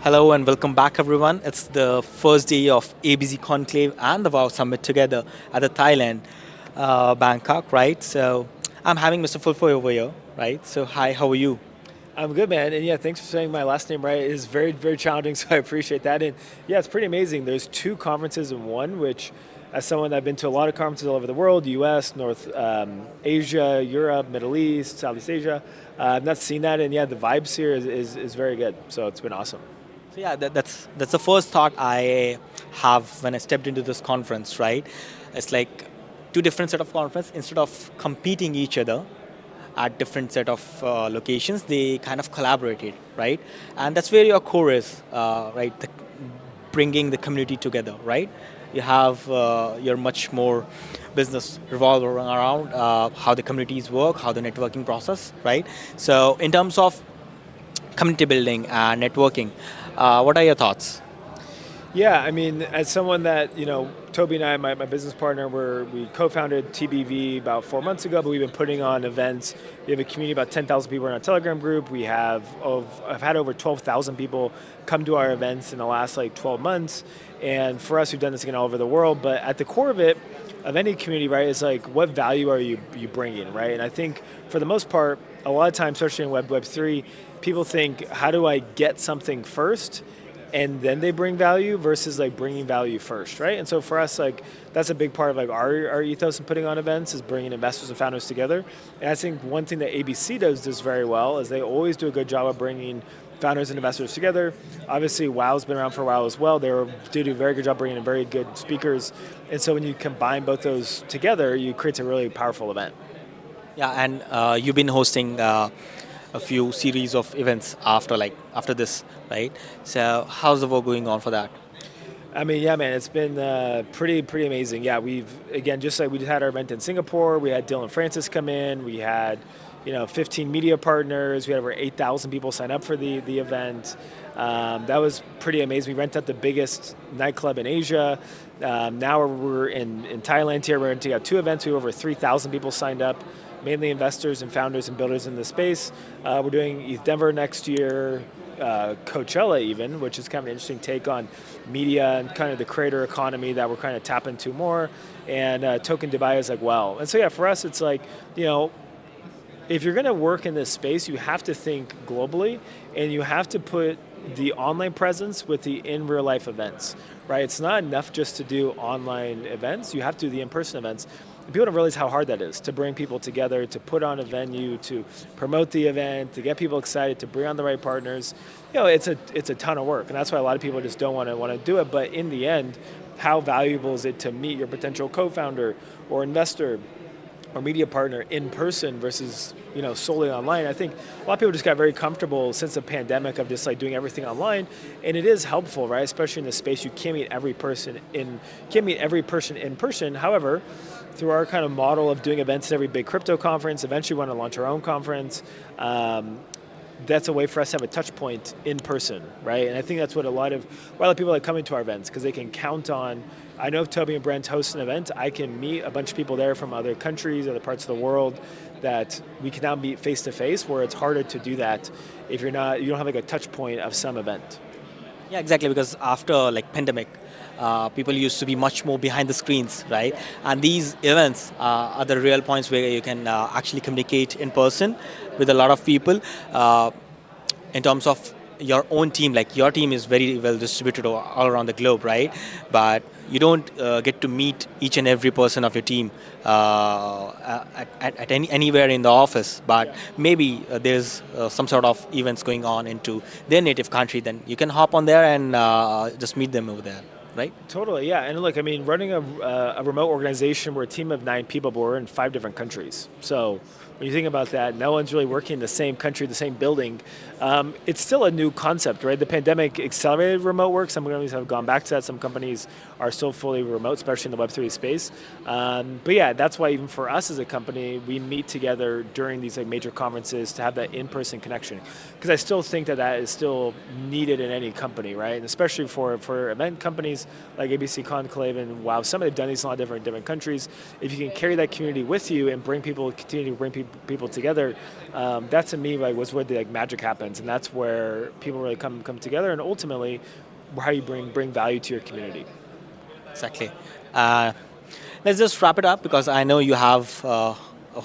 Hello and welcome back, everyone. It's the first day of ABC Conclave and the WOW Summit together at the Thailand, Bangkok, right? So I'm having Mr. Fulfer over here, right? So hi, how are you? I'm good, man. And yeah, thanks for saying my last name right. It is very, very challenging, so I appreciate that. And yeah, it's pretty amazing. There's two conferences in one, which, as someone I've been to a lot of conferences all over the world, US, North Asia, Europe, Middle East, Southeast Asia, I've not seen that. And yeah, the vibes here is very good. So it's been awesome. So yeah, that's the first thought I have when I stepped into this conference, right? It's like two different set of conference. Instead of competing each other at different set of locations, they kind of collaborated, right? And that's where your core is, right? Bringing the community together, right? You have your much more business revolve around how the communities work, how the networking process, right? So in terms of community building and networking, what are your thoughts? Yeah, I mean, as someone that, Toby and I, my business partner, we co-founded TBV about 4 months ago, but we've been putting on events. We have a community of about 10,000 people in our Telegram group. I've had over 12,000 people come to our events in the last 12 months. And for us, we've done this again all over the world. But at the core of it, of any community, right, is what value are you bringing, right? And I think for the most part, a lot of times, especially in Web3, people think, how do I get something first? And then they bring value versus bringing value first, right? And so for us, that's a big part of our ethos in putting on events is bringing investors and founders together. And I think one thing that ABC does very well is they always do a good job of bringing founders and investors together. Obviously, WOW's been around for a while as well. They do a very good job bringing in very good speakers. And so when you combine both those together, you create a really powerful event. Yeah, and you've been hosting a few series of events after this, right? So how's the work going on for that? I mean, yeah, man, it's been pretty amazing. Yeah, just like we had our event in Singapore, we had Dylan Francis come in, we had 15 media partners, we had over 8,000 people sign up for the event. That was pretty amazing. We rented out the biggest nightclub in Asia. Now we're in Thailand here. We're renting out two events. We have over 3,000 people signed up, mainly investors and founders and builders in the space. We're doing ETH Denver next year, Coachella even, which is kind of an interesting take on media and kind of the creator economy that we're kind of tapping into more. And Token Dubai is well. And so yeah, for us, it's if you're going to work in this space, you have to think globally, and you have to put the online presence with the in real life events, right? It's not enough just to do online events. You have to do the in-person events. And people don't realize how hard that is to bring people together, to put on a venue, to promote the event, to get people excited, to bring on the right partners. It's a ton of work, and that's why a lot of people just don't want to do it. But in the end, how valuable is it to meet your potential co-founder or investor or media partner in person versus solely online? I think a lot of people just got very comfortable since the pandemic of just doing everything online, and it is helpful, right? Especially in this space, you can't meet every person in person. However, through our kind of model of doing events at every big crypto conference, eventually we want to launch our own conference. That's a way for us to have a touch point in person, right? And I think that's what a lot of people like coming to our events, because they can count on, I know if Toby and Brent host an event, I can meet a bunch of people there from other countries, other parts of the world, that we can now meet face to face, where it's harder to do that if you don't have a touch point of some event. Yeah, exactly. Because after pandemic, people used to be much more behind the screens, right? And these events are the real points where you can actually communicate in person with a lot of people. In terms of your own team, your team is very well distributed all around the globe, right? But you don't get to meet each and every person of your team at anywhere in the office. But maybe there's some sort of events going on into their native country, then you can hop on there and just meet them over there, right? Totally, yeah. And look, I mean, running a remote organization, we're a team of 9 people, but we're in 5 different countries. So when you think about that, no one's really working in the same country, the same building. It's still a new concept, right? The pandemic accelerated remote work. Some companies have gone back to that. Some companies are still fully remote, especially in the Web3 space. But yeah, that's why even for us as a company, we meet together during these major conferences to have that in-person connection. Because I still think that is still needed in any company, right? And especially for event companies like ABC Conclave and WOW Summit, have done these in a lot of different countries. If you can carry that community with you and continue to bring people people together. That to me like was where the magic happens, and that's where people really come together, and ultimately, how you bring value to your community. Exactly. Let's just wrap it up because I know you have a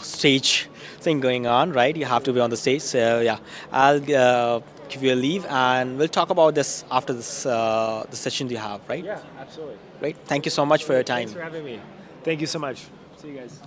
stage thing going on, right? You have to be on the stage. So yeah, I'll give you a leave, and we'll talk about this after this the session you have, right? Yeah, absolutely. Great. Thank you so much for your time. Thanks for having me. Thank you so much. See you guys.